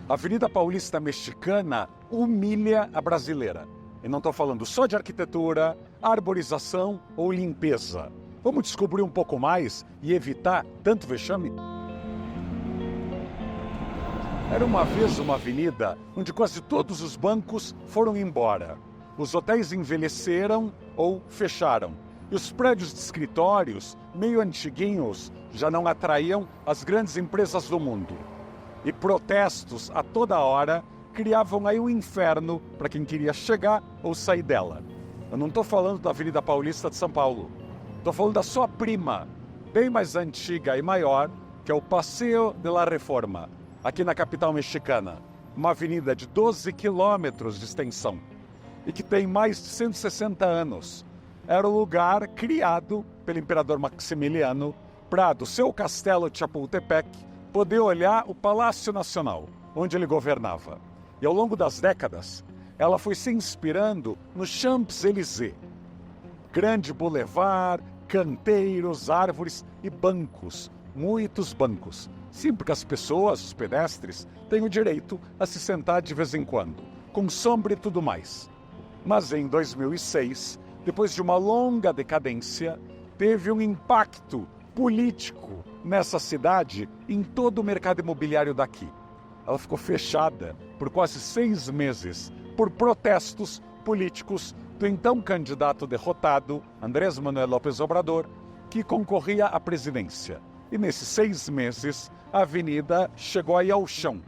A Avenida Paulista Mexicana humilha a brasileira. E não estou falando só de arquitetura, arborização ou limpeza. Vamos descobrir um pouco mais e evitar tanto vexame? Era uma vez uma avenida onde quase todos os bancos foram embora. Os hotéis envelheceram ou fecharam. E os prédios de escritórios, meio antiguinhos, já não atraíam as grandes empresas do mundo. E protestos a toda hora criavam aí um inferno para quem queria chegar ou sair dela. Eu não estou falando da Avenida Paulista de São Paulo. Estou falando da sua prima, bem mais antiga e maior, que é o Paseo de la Reforma, aqui na capital mexicana. Uma avenida de 12 quilômetros de extensão e que tem mais de 160 anos. Era o lugar criado pelo imperador Maximiliano para, do seu castelo de Chapultepec, poder olhar o Palácio Nacional, onde ele governava. E ao longo das décadas, ela foi se inspirando no Champs-Élysées. Grande boulevard, canteiros, árvores e bancos, muitos bancos. Sim, porque as pessoas, os pedestres, têm o direito a se sentar de vez em quando, com sombra e tudo mais. Mas em 2006, depois de uma longa decadência, teve um impacto político nessa cidade, em todo o mercado imobiliário daqui. Ela ficou fechada por quase 6 meses por protestos políticos do então candidato derrotado, Andrés Manuel López Obrador, que concorria à presidência. E nesses 6 meses, a avenida chegou aí ao chão.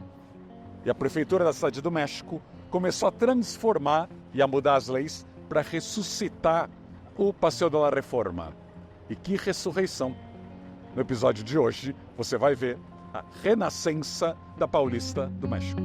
E a Prefeitura da Cidade do México começou a transformar e a mudar as leis para ressuscitar o Paseo de la Reforma. E que ressurreição! No episódio de hoje, você vai ver a renascença da Paulista do México.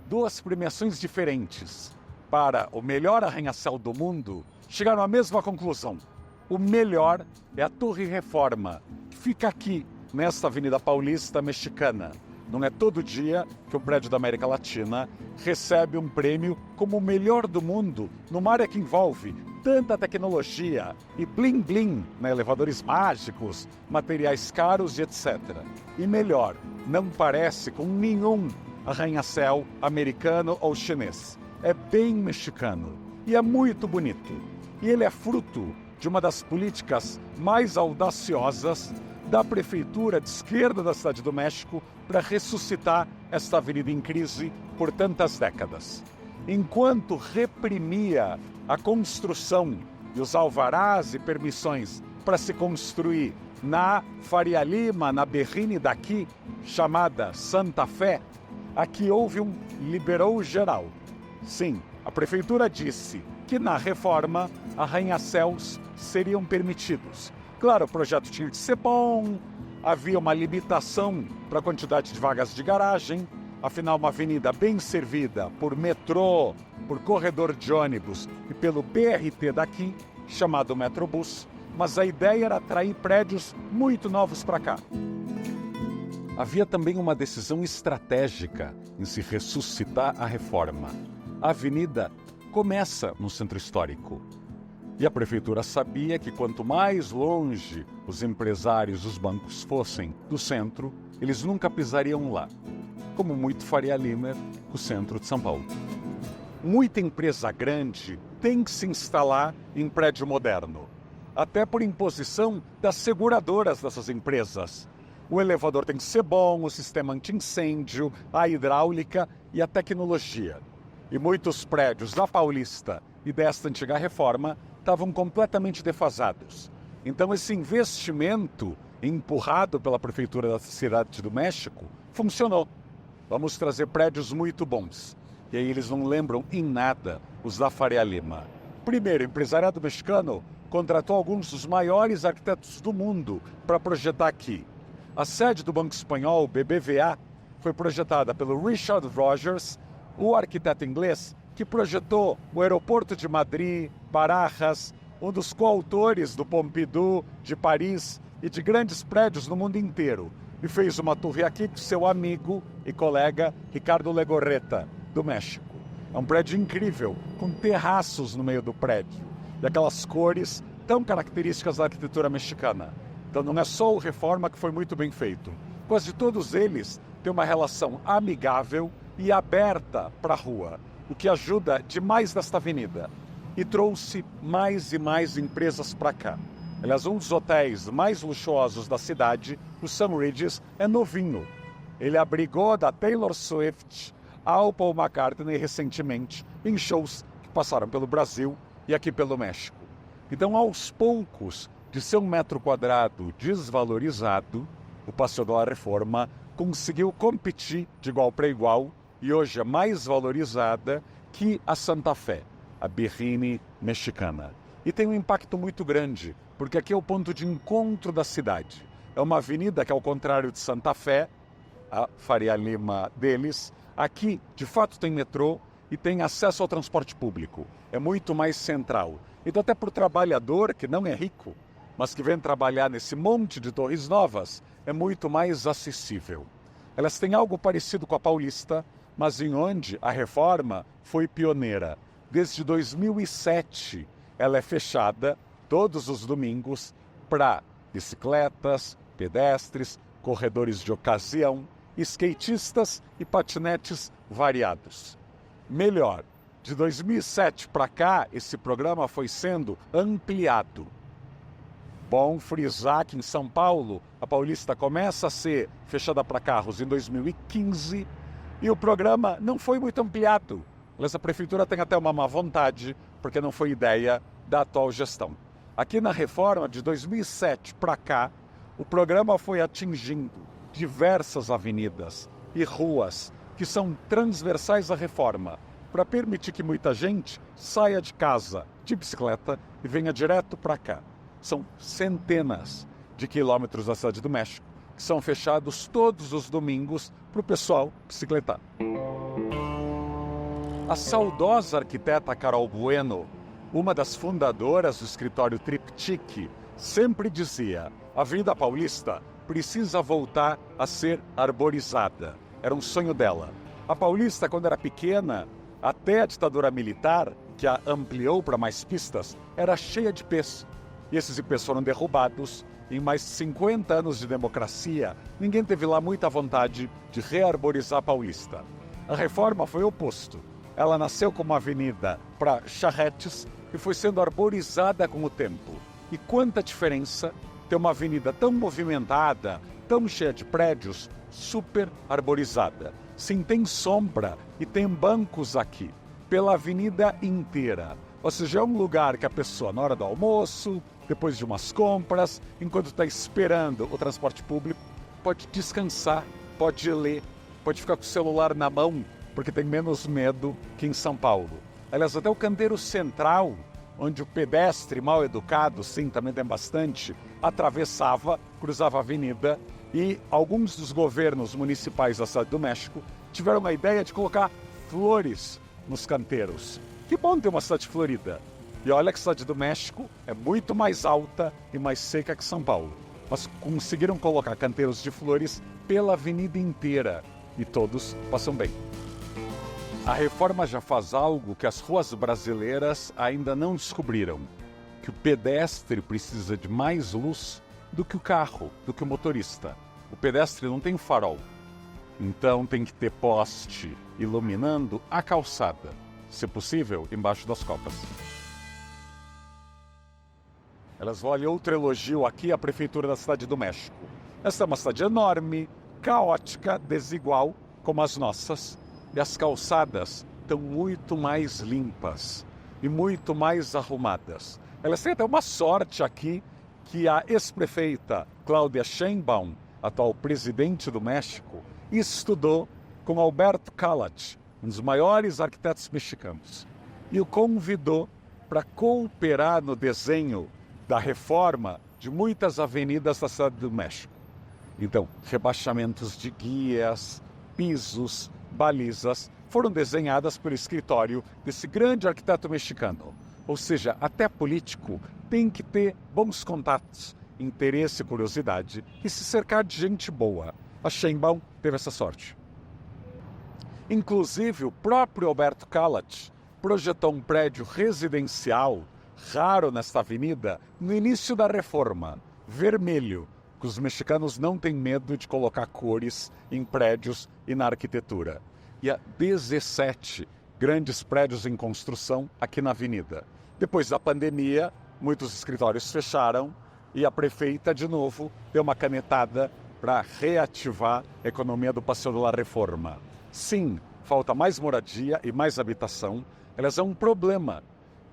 Duas premiações diferentes para o melhor arranha-céu do mundo chegaram à mesma conclusão. O melhor é a Torre Reforma, que fica aqui, nesta Avenida Paulista Mexicana. Não é todo dia que um prédio da América Latina recebe um prêmio como o melhor do mundo numa área que envolve tanta tecnologia e bling-bling, elevadores mágicos, materiais caros e etc. E melhor, não parece com nenhum arranha-céu americano ou chinês. É bem mexicano e é muito bonito. E ele é fruto de uma das políticas mais audaciosas da prefeitura de esquerda da Cidade do México para ressuscitar esta avenida em crise por tantas décadas. Enquanto reprimia a construção e os alvarás e permissões para se construir na Faria Lima, na Berrini daqui, chamada Santa Fé, aqui houve um liberou geral. Sim, a prefeitura disse que na reforma arranha-céus seriam permitidos. Claro, o projeto tinha que ser bom, havia uma limitação para a quantidade de vagas de garagem, afinal uma avenida bem servida por metrô, por corredor de ônibus e pelo BRT daqui, chamado Metrobus, mas a ideia era atrair prédios muito novos para cá. Havia também uma decisão estratégica em se ressuscitar a reforma. A avenida começa no centro histórico. E a prefeitura sabia que quanto mais longe os empresários e os bancos fossem do centro, eles nunca pisariam lá. Como muito Faria Lima, o centro de São Paulo. Muita empresa grande tem que se instalar em prédio moderno. Até por imposição das seguradoras dessas empresas. O elevador tem que ser bom, o sistema anti-incêndio, a hidráulica e a tecnologia. E muitos prédios da Paulista e desta antiga reforma estavam completamente defasados. Então esse investimento empurrado pela Prefeitura da Cidade do México funcionou. Vamos trazer prédios muito bons. E aí eles não lembram em nada os da Faria Lima. Primeiro, o empresariado mexicano contratou alguns dos maiores arquitetos do mundo para projetar aqui. A sede do Banco Espanhol, BBVA, foi projetada pelo Richard Rogers, o arquiteto inglês que projetou o aeroporto de Madrid, Barajas, um dos coautores do Pompidou, de Paris e de grandes prédios no mundo inteiro. E fez uma torre aqui com seu amigo e colega Ricardo Legorreta, do México. É um prédio incrível, com terraços no meio do prédio. E aquelas cores tão características da arquitetura mexicana. Então não é só o Reforma que foi muito bem feito. Quase todos eles têm uma relação amigável e aberta para a rua, o que ajuda demais nesta avenida. E trouxe mais e mais empresas para cá. Aliás, um dos hotéis mais luxuosos da cidade, o St. Regis, é novinho. Ele abrigou da Taylor Swift ao Paul McCartney recentemente em shows que passaram pelo Brasil e aqui pelo México. Então, aos poucos, de ser um metro quadrado desvalorizado, o Paseo de la Reforma conseguiu competir de igual para igual e hoje é mais valorizada que a Santa Fé, a Berrine mexicana. E tem um impacto muito grande, porque aqui é o ponto de encontro da cidade. É uma avenida que, ao contrário de Santa Fé, a Faria Lima deles, aqui de fato tem metrô e tem acesso ao transporte público. É muito mais central. Então até para o trabalhador, que não é rico, mas que vem trabalhar nesse monte de torres novas, é muito mais acessível. Elas têm algo parecido com a Paulista, mas em onde a Reforma foi pioneira. Desde 2007, ela é fechada todos os domingos para bicicletas, pedestres, corredores de ocasião, skatistas e patinetes variados. Melhor, de 2007 para cá, esse programa foi sendo ampliado. Bom frisar que em São Paulo, a Paulista começa a ser fechada para carros em 2015 e o programa não foi muito ampliado. Mas a prefeitura tem até uma má vontade, porque não foi ideia da atual gestão. Aqui na Reforma, de 2007 para cá, o programa foi atingindo diversas avenidas e ruas que são transversais à Reforma, para permitir que muita gente saia de casa de bicicleta e venha direto para cá. São centenas de quilômetros da Cidade do México, que são fechados todos os domingos para o pessoal bicicletar. A saudosa arquiteta Carol Bueno, uma das fundadoras do escritório Triptych, sempre dizia: a Avenida Paulista precisa voltar a ser arborizada. Era um sonho dela. A Paulista, quando era pequena, até a ditadura militar, que a ampliou para mais pistas, era cheia de ipês. E esses ipês foram derrubados. Em mais de 50 anos de democracia, ninguém teve lá muita vontade de rearborizar a Paulista. A Reforma foi o oposto. Ela nasceu como uma avenida para charretes e foi sendo arborizada com o tempo. E quanta diferença ter uma avenida tão movimentada, tão cheia de prédios, super arborizada. Sim, tem sombra e tem bancos aqui, pela avenida inteira. Ou seja, é um lugar que a pessoa, na hora do almoço, depois de umas compras, enquanto está esperando o transporte público, pode descansar, pode ler, pode ficar com o celular na mão, porque tem menos medo que em São Paulo. Aliás, até o canteiro central, onde o pedestre mal educado, sim, também tem bastante, atravessava, cruzava a avenida, e alguns dos governos municipais da Cidade do México tiveram a ideia de colocar flores nos canteiros. Que bom ter uma cidade florida. E olha que a Cidade do México é muito mais alta e mais seca que São Paulo. Mas conseguiram colocar canteiros de flores pela avenida inteira e todos passam bem. A Reforma já faz algo que as ruas brasileiras ainda não descobriram, que o pedestre precisa de mais luz do que o carro, do que o motorista. O pedestre não tem farol, então tem que ter poste iluminando a calçada, se possível, embaixo das copas. Elas valem outro elogio aqui à Prefeitura da Cidade do México. Essa é uma cidade enorme, caótica, desigual, como as nossas, e as calçadas estão muito mais limpas e muito mais arrumadas. Elas têm até uma sorte aqui que a ex-prefeita Cláudia Sheinbaum, atual presidente do México, estudou com Alberto Kalatch, um dos maiores arquitetos mexicanos, e o convidou para cooperar no desenho da reforma de muitas avenidas da Cidade do México. Então, rebaixamentos de guias, pisos, balizas, foram desenhadas pelo escritório desse grande arquiteto mexicano. Ou seja, até político tem que ter bons contatos, interesse, curiosidade e se cercar de gente boa. A Sheinbaum teve essa sorte. Inclusive, o próprio Alberto Calat projetou um prédio residencial raro nesta avenida no início da reforma, vermelho, que os mexicanos não têm medo de colocar cores em prédios e na arquitetura. E há 17 grandes prédios em construção aqui na avenida. Depois da pandemia, muitos escritórios fecharam e a prefeita, de novo, deu uma canetada para reativar a economia do Passeio da Reforma. Sim, falta mais moradia e mais habitação. Aliás, é um problema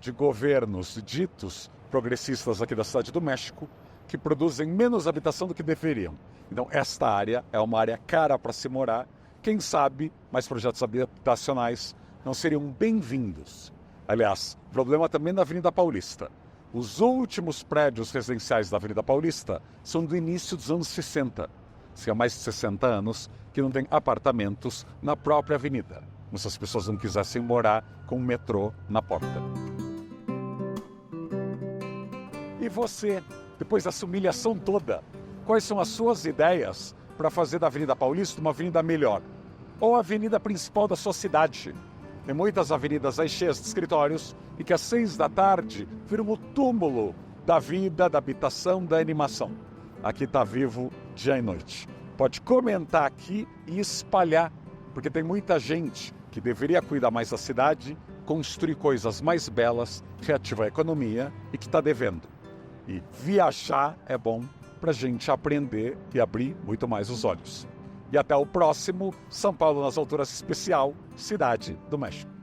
de governos ditos progressistas aqui da Cidade do México que produzem menos habitação do que deveriam. Então, esta área é uma área cara para se morar. Quem sabe mais projetos habitacionais não seriam bem-vindos. Aliás, problema também na Avenida Paulista. Os últimos prédios residenciais da Avenida Paulista são do início dos anos 60. Há mais de 60 anos que não tem apartamentos na própria avenida. Como se as pessoas não quisessem morar com o metrô na porta. E você, depois dessa humilhação toda, quais são as suas ideias para fazer da Avenida Paulista uma avenida melhor? Ou a avenida principal da sua cidade? Tem muitas avenidas aí cheias de escritórios e que às 6 da tarde viram o túmulo da vida, da habitação, da animação. Aqui está vivo dia e noite. Pode comentar aqui e espalhar, porque tem muita gente que deveria cuidar mais da cidade, construir coisas mais belas, reativar a economia e que está devendo. E viajar é bom para a gente aprender e abrir muito mais os olhos. E até o próximo São Paulo nas Alturas especial, Cidade do México.